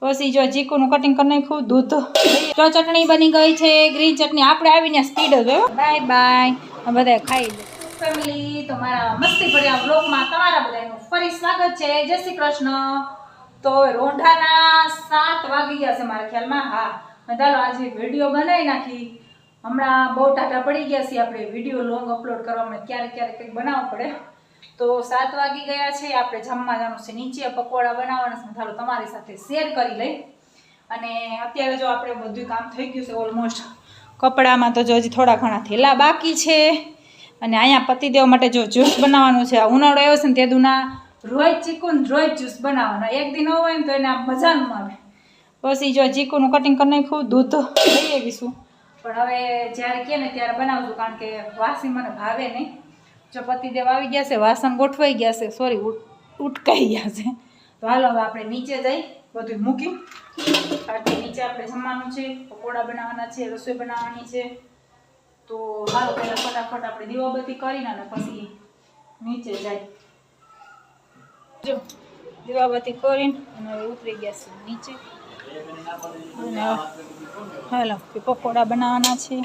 પછી જો ચીકુનું કટિંગ કરી નાખ્યું, દૂધ જો ચટણી બની ગઈ છે, ગ્રીન ચટણી. આપણે આવીને સ્પીડ જ હોય. બાય બાય, બધા ખાઈ લે ફેમિલી. તો મારા મસ્તી ભર્યા બ્લોગમાં તમારા બધાનું ફરી સ્વાગત છે. જય શ્રી કૃષ્ણ. તો રોંઢાના 7 વાગી ગયા છે મારા ખ્યાલમાં. હા, ચાલો આજે વિડીયો બનાવી નાખી. હમણાં બહુ ટાટા પડી ગયા છે આપણે વિડીયો લોંગ અપલોડ કરવામાં, ક્યારેક ક્યારેક કંઈક બનાવવું પડે. તો 7 વાગી ગયા છે, આપણે જમવા જવાનું છે નીચે, પકોડા બનાવવાના છે. ચાલો તમારી સાથે શેર કરી લઈ. અને અત્યારે જો આપણે બધું કામ થઈ ગયું છે ઓલમોસ્ટ. કપડામાં તો જો હજી થોડા ઘણા થેલા બાકી છે. અને અહીંયા પતિદેવ માટે જો જ્યુસ બનાવવાનું છે. ઉનાળો આવ્યો છે ને તે દુના રોજ ચીકુન રોજ જ્યુસ બનાવવાનો. એક દિન હોય ને તો એને મજા ન આવે. પછી જો ચીકુનું કટિંગ કરી નાખ્યું, દૂધ લઈ આવીશું. પણ હવે જ્યારે કહે ને ત્યારે બનાવશું, કારણ કે વાસી મને ભાવે નહીં. જો પતિદેવ આવી ગયા છે, વાસણ ગોઠવાઈ ગયા છે, સોરી ઉટકાઈ ગયા છે. તો હાલો હવે આપણે નીચે જઈ બધું મૂકી. કારણ કે નીચે આપણે જમવાનું છે, પકોડા બનાવવાના છે, રસોઈ બનાવવાની છે. તો હાલો પહેલાં ફટાફટ આપણે દીવાબત્તી કરીને અને પછી નીચે જાય. જો દીવાબત્તી કરીને અને હવે ઉતરી ગયા છે નીચે. અને હાલો પકોડા બનાવવાના છે.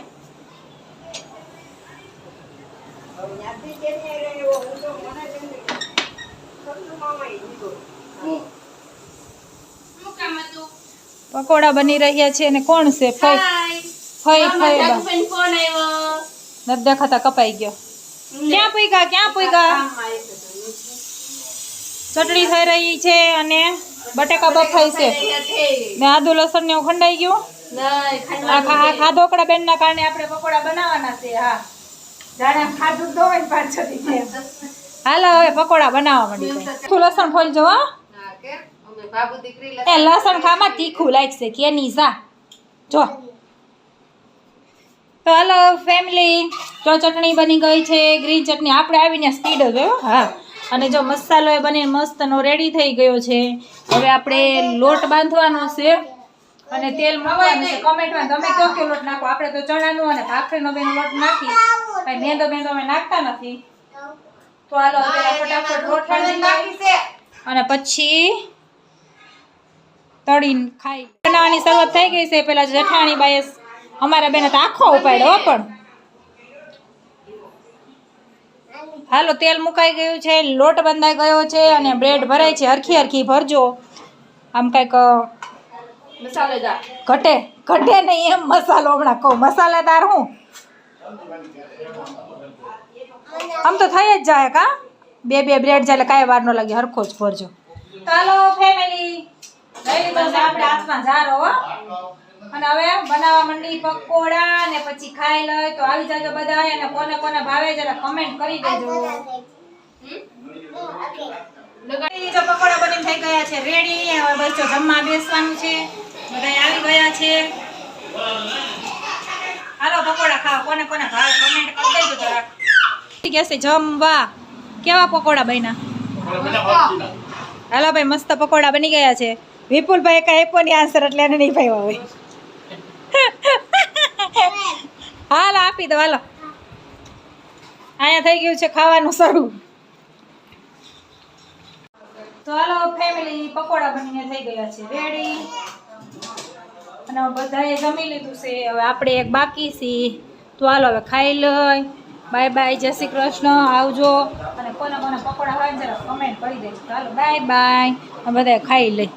પકોડા બની રહ્યા છે. અને કોણ છે? ફઈ નથી દેખાતા, કપાઈ ગયો. ક્યાં પૂગ્યા? ચટણી થઈ રહી છે અને બટાકા બફાઈ છે ને આદુ લસણ ને એવું ખંડાઈ ગયું. આ ખાધોકડા બેન ના કારણે આપણે પકોડા બનાવવાના છે. હા, જાણે ખાધું તો હોય પાછળથી. હાલો હવે પકોડા બનાવવા માંડી. તું લસણ ફોલજો. એ લસણ ખામાં તીખું લાગશે કે ની સા જો. તો હાલો ફેમિલી, જો ચટણી બની ગઈ છે, ગ્રીન ચટણી. આપણે આવીને સ્પીડ જ હોય. હા, અને જો મસાલો એ બની મસ્તનો રેડી થઈ ગયો છે. હવે આપણે લોટ બાંધવાનો છે અને તેલ મૂકવાનું છે. કમેન્ટમાં તમે કયો કે લોટ નાખો. આપણે તો ચણાનો અને ભાખરીનો બેનો લોટ નાખી, કઈ મેંદો અમે નાખતા નથી. તો હાલો ફટાફટ લોટ નાખી અને પછી તળીને ખાઈ બનાવવાની શરૂઆત થઈ ગઈ છે. પેલા જેઠાણી બાએ અમારા બેને તો આખો ઉપાડ્યો. પણ હાલો તેલ મુકાઈ ગયું છે, લોટ બંધાઈ ગયો છે અને બ્રેડ ભરાય છે. હરખી હરખી ભરજો. આમ કઈક મસાલેદાર ઘટે નહીં એમ મસાલો હમણાં કહું. મસાલેદાર હું આમ તો થઈ જ જાય. કા બે બ્રેડ જાય કાંઈ વાર ન લાગે. હરખો જ ભરજો. ચાલો ફેમિલી, લઈ લીધો છે આપણે હાથમાં જારો. અને હવે બનાવવા માંડી પકોડા ને પછી ખાઈ લઈ. તો આવી જાજો બધા અને કોને કોને ભાવે જરા કમેન્ટ કરી દેજો. જો પકોડા બની થઈ ગયા છે રેડી. હવે બસ જો જમવા બેસવાનું છે. બધા આવી ગયા છે. હાલો પકોડા ખાઓ. કોને કોને ભાવે કમેન્ટ કરી દેજો જરા. ઠીક છે જમવા. કેવા પકોડા બન્યા? હાલો ભાઈ, મસ્ત પકોડા બની ગયા છે. વિપુલભાઈ કઈ આપ્યો નહીં આન્સર, એટલે એને નહીં ભાઈ હોય. હાલો આપી દો. હાલો અહીંયા થઈ ગયું છે ખાવાનું શરૂ. તો હાલો ફેમિલી, પકોડા બનીને થઈ ગયા છે રેડી. અને બધાએ જમી લીધું છે. હવે આપણે એક બાકી છે. તો હાલો હવે ખાઈ લઈ. બાય બાય, જય શ્રી કૃષ્ણ, આવજો. અને કોને કોને પકોડા હોય જરા કમેન્ટ કરી દેજો. હાલો બાય બાય, બધા ખાઈ લઈ.